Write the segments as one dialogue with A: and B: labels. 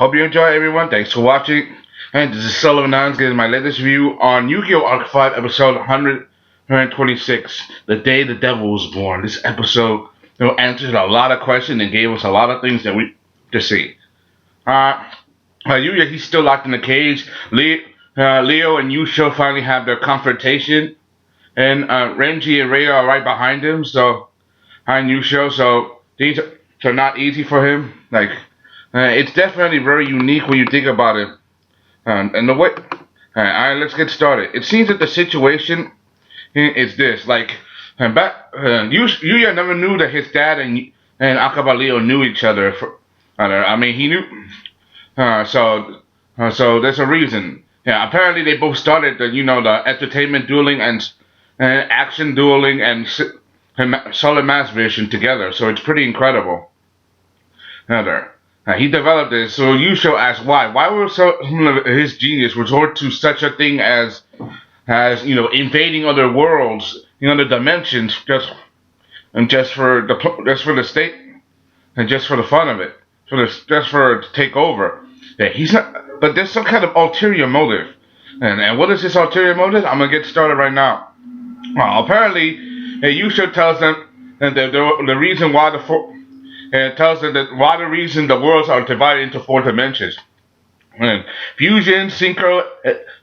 A: Hope you enjoy, everyone. Thanks for watching. And this is Sellavin getting my latest review on Yu-Gi-Oh! Arc 5, episode 126, The Day the Devil Was Born. This episode answered a lot of questions and gave us a lot of things that we to see. Yugioh, he's still locked in the cage. Leo and Yugioh finally have their confrontation. And Renji and Ray are right behind him, behind Yugioh, so these are not easy for him. It's definitely very unique when you think about it. And the way, alright, let's get started. It seems that the situation is this: Yugioh never knew that his dad and Akaba Leo knew each other. He knew. So there's a reason. Yeah, apparently they both started the entertainment dueling and action dueling and solid mass vision together. So it's pretty incredible. He developed this. So Yugioh asked why. Why would his genius resort to such a thing as invading other worlds, other dimensions, just for the state and just for the fun of it, just for it to take over. Yeah, he's not. But there's some kind of ulterior motive. And what is this ulterior motive? I'm gonna get started right now. Well, apparently, Yugioh tells them that the reason why the reason the worlds are divided into 4 dimensions. And fusion, synchro,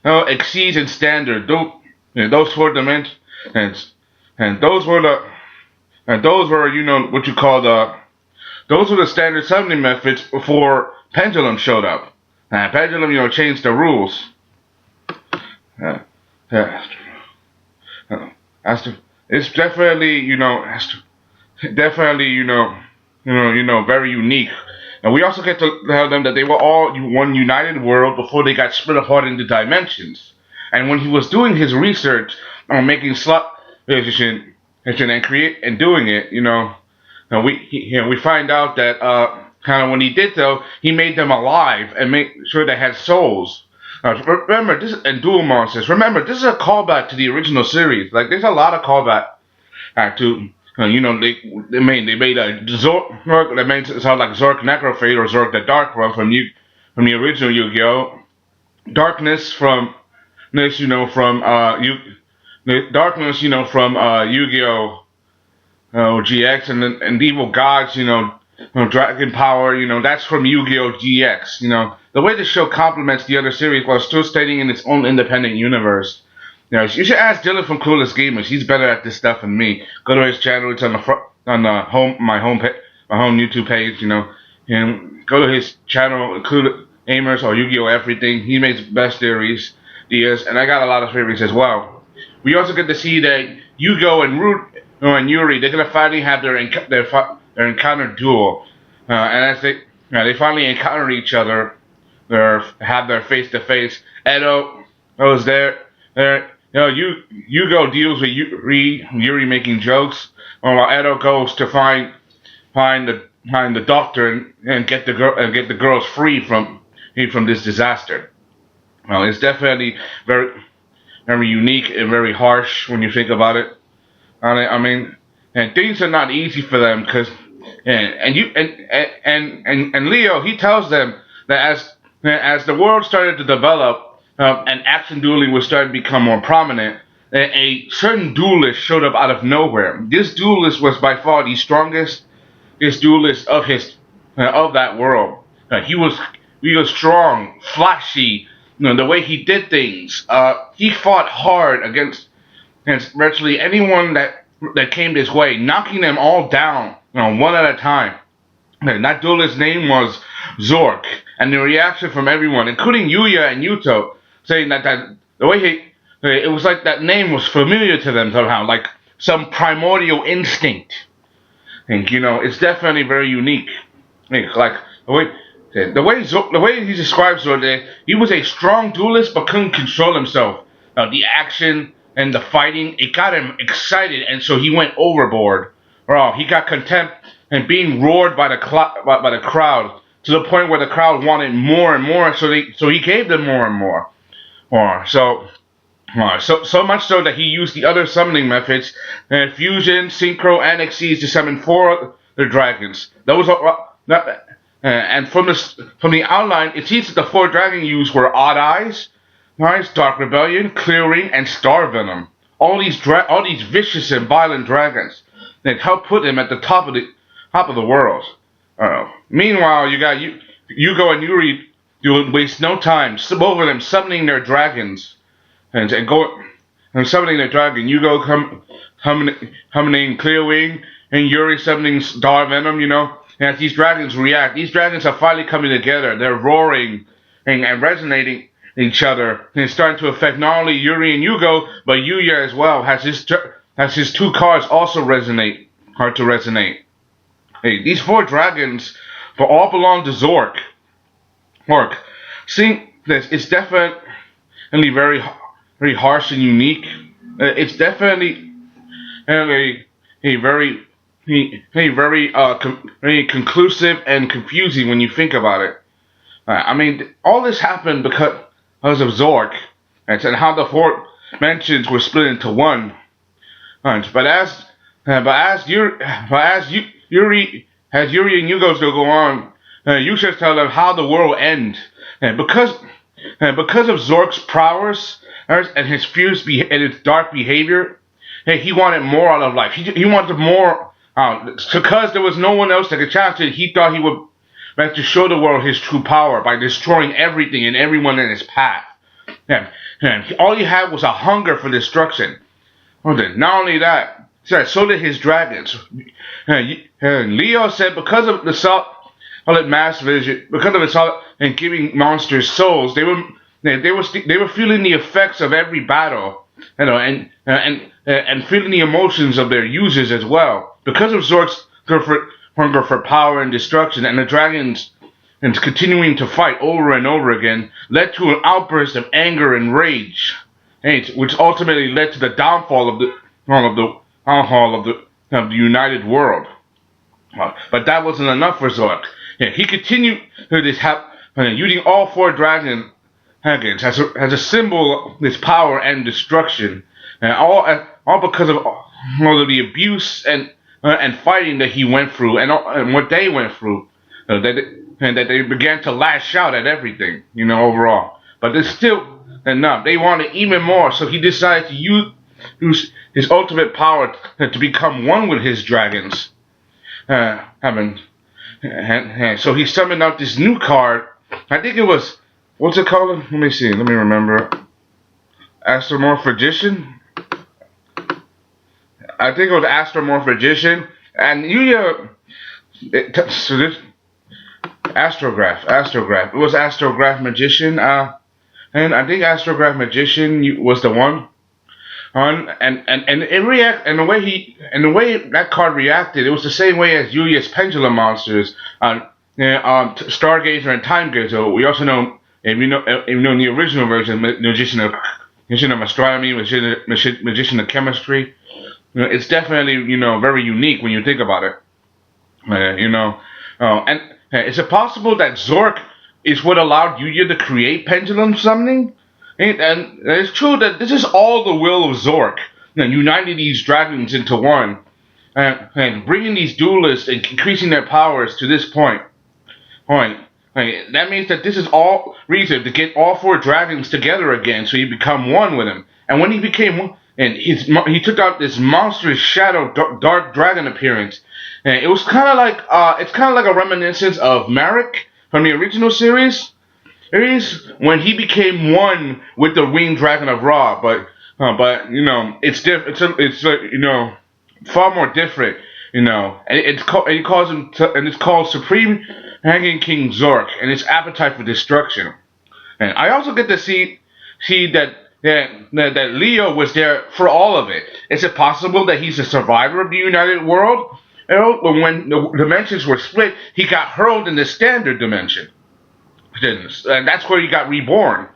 A: exceeds, and standard. Those 4 dimensions, and those were what you call those were the standard summoning methods before Pendulum showed up. And Pendulum, changed the rules. It's definitely, very unique. And we also get to tell them that they were all one united world before they got split apart into dimensions. And when he was doing his research on making slot vision and create and doing it, we find out that when he did though, he made them alive and made sure they had souls. Remember this, and dual monsters. Remember, this is a callback to the original series. There's a lot of callback to. They made a Zork that made it sound like Zork Necrophage or Zork the Dark One from the original Yu-Gi-Oh! Darkness from this, Darkness, from Yu-Gi-Oh! GX, and Evil Gods, Dragon Power, that's from Yu-Gi-Oh! GX. The way the show complements the other series while still staying in its own independent universe. You should ask Dylan from Clueless Gamers. He's better at this stuff than me. Go to his channel. It's on my home YouTube page. And go to his channel, Clueless Gamers or Yu-Gi-Oh! Everything. He makes best theories, and I got a lot of theories as well. We also get to see that Yugioh and Yuri, they're gonna finally have their encounter duel, and as they finally encounter each other, have their face to face. Edo was there. Yugioh deals with Yuri making jokes, while Edo goes to find the doctor and get the girls free from this disaster. Well, it's definitely very, very unique and very harsh when you think about it. And things are not easy for them because and Leo, he tells them that as the world started to develop. And action dueling was starting to become more prominent. A certain duelist showed up out of nowhere. This duelist was by far the strongest duelist of that world. He was strong, flashy. The way he did things. He fought hard against virtually anyone that came his way, knocking them all down, one at a time. And that duelist's name was Zork, and the reaction from everyone, including Yuya and Yuto, saying that the way it was like that name was familiar to them somehow, like some primordial instinct. And it's definitely very unique. Like the way he describes Zork, he was a strong duelist but couldn't control himself. The action and the fighting, it got him excited, and so he went overboard. He got contempt and being roared by the crowd to the point where the crowd wanted more and more. So he gave them more and more. So much so that he used the other summoning methods, fusion, synchro, and exceeds to summon 4 other dragons. And from the outline, it seems that the four dragon used were Odd Eyes, right, Dark Rebellion, Clearing, and Star Venom. All these vicious and violent dragons that help put them at the top of the world. Meanwhile, you got Yugioh and Yuri. You would waste no time. Both of them summoning their dragons and go and summoning their dragon. Yugioh summoning Clearwing and Yuri summoning Star Venom. And as these dragons react, these dragons are finally coming together. They're roaring and resonating each other, and it's starting to affect not only Yuri and Yugioh, but Yuya as well. Has his two cards also hard to resonate. Hey, these four dragons, all belong to Zork. Seeing this, it's definitely very, very harsh and unique. It's definitely a very very conclusive and confusing when you think about it. I mean, all this happened because of Zork, and how the four dimensions were split into one. But as Yuri and Yugioh still go on, you should tell them how the world will end. And because of Zork's prowess and his fierce and his dark behavior, he wanted more out of life. He wanted more. Because there was no one else that could challenge it, he thought he would have to show the world his true power by destroying everything and everyone in his path. And all he had was a hunger for destruction. Not only that, so did his dragons. Leo said because of the solid mass vision, because of the solid and giving monsters souls, they were feeling the effects of every battle, and feeling the emotions of their users as well. Because of Zork's hunger for power and destruction, and the dragons and continuing to fight over and over again, led to an outburst of anger and rage, which ultimately led to the downfall of the united world. But that wasn't enough for Zork. He continued this using all four dragons as a symbol of his power and destruction, and all because of all of the abuse and fighting that he went through and what they went through, that they began to lash out at everything, overall. But there's still enough. They wanted even more, so he decided to use his ultimate power to become one with his dragons. So he summoned out this new card. I think it was, what's it called? Let me see. Let me remember. Astromorphagician? I think it was Astromorphagician. And Astrograph. It was Astrograph Magician. And I think Astrograph Magician was the one. And the way that card reacted, it was the same way as Yuya's Pendulum Monsters, Stargazer and Time Gazer. We also know, if you know in the original version, Magician of Astronomy, Magician of Chemistry. It's definitely very unique when you think about it. And is it possible that Zork is what allowed Yuya to create pendulum summoning? And it's true that this is all the will of Zork, uniting these dragons into one, and bringing these duelists and increasing their powers to this point. That means that this is all reason to get all four dragons together again, so you become one with him. And when he became one, and he took out this monstrous shadow dark dragon appearance, and it was kind of like a reminiscence of Marek from the original series. It is when he became one with the winged dragon of Ra, but it's different. It's far more different. And it's called Supreme Hanging King Zork, and its appetite for destruction. And I also get to see that Leo was there for all of it. Is it possible that he's a survivor of the United World? When the dimensions were split, he got hurled in the standard dimension. And that's where he got reborn.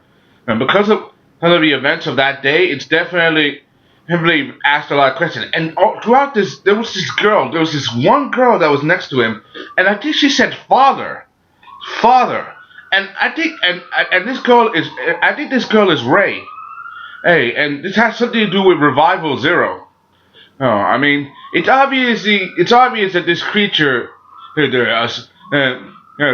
A: And because of the events of that day, it's definitely asked a lot of questions. And throughout this, there was this one girl that was next to him, and I think she said father. And I think this girl is Ray. Hey, and this has something to do with Revival Zero. It's obvious that this creature,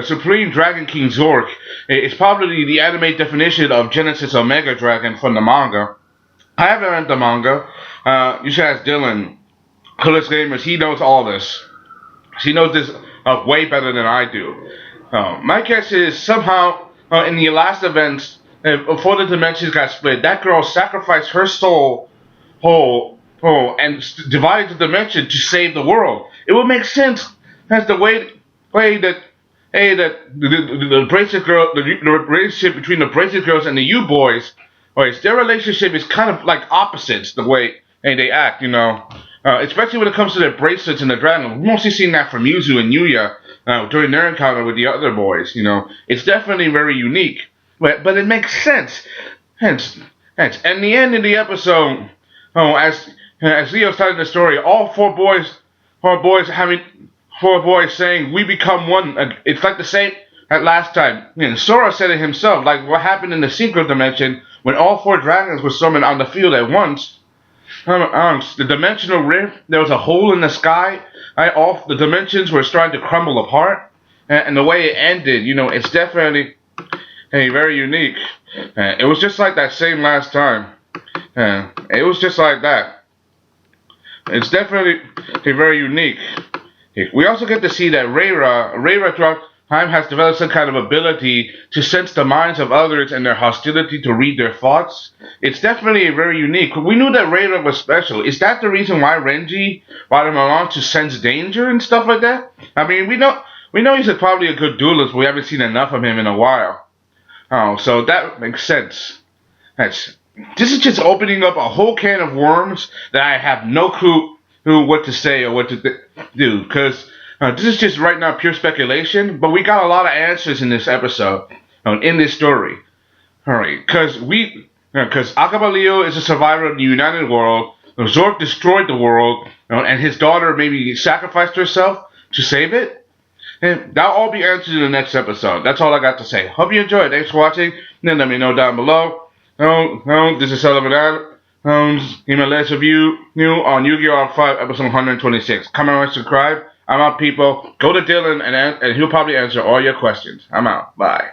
A: Supreme Dragon King Zork is probably the anime definition of Genesis Omega Dragon from the manga. I haven't read the manga. You should ask Dylan. Coolest Gamers, he knows all this. He knows this way better than I do. My guess is somehow in the last events, before the dimensions got split, that girl sacrificed her soul and divided the dimension to save the world. It would make sense as the way that the bracelet girl, the relationship between the bracelet girls and the U boys, their relationship is kind of like opposites the way they act, you know. Especially when it comes to their bracelets and the dragon. We've mostly seen that from Yuzu and Yuya during their encounter with the other boys, you know. It's definitely very unique, but it makes sense. Hence. And the end of the episode, as Leo's telling the story, all four boys saying, "We become one." It's like the same as last time. You know, Sora said it himself, like what happened in the Synchro Dimension when all four dragons were summoned on the field at once. The dimensional rift, there was a hole in the sky. All the dimensions were starting to crumble apart, and the way it ended, you know, it's definitely very unique. It was just like that same last time. It was just like that. It's definitely very unique. We also get to see that Reira throughout time has developed some kind of ability to sense the minds of others and their hostility to read their thoughts. It's definitely very unique. We knew that Reira was special. Is that the reason why Renji brought him along, to sense danger and stuff like that? I mean, we know he's probably a good duelist, but we haven't seen enough of him in a while. So that makes sense. This is just opening up a whole can of worms that I have no clue what to say or what to do, because this is just right now pure speculation, but we got a lot of answers in this episode, in this story. Alright, because Akaba Leo is a survivor of the United World, Zork destroyed the world, and his daughter maybe sacrificed herself to save it. And that'll all be answered in the next episode. That's all I got to say. Hope you enjoyed. Thanks for watching. Then let me know down below. This is Sellavin. Give me a list of you new on Yu-Gi-Oh! 5 episode 126. Comment and subscribe. I'm out, people. Go to Dylan and he'll probably answer all your questions. I'm out. Bye.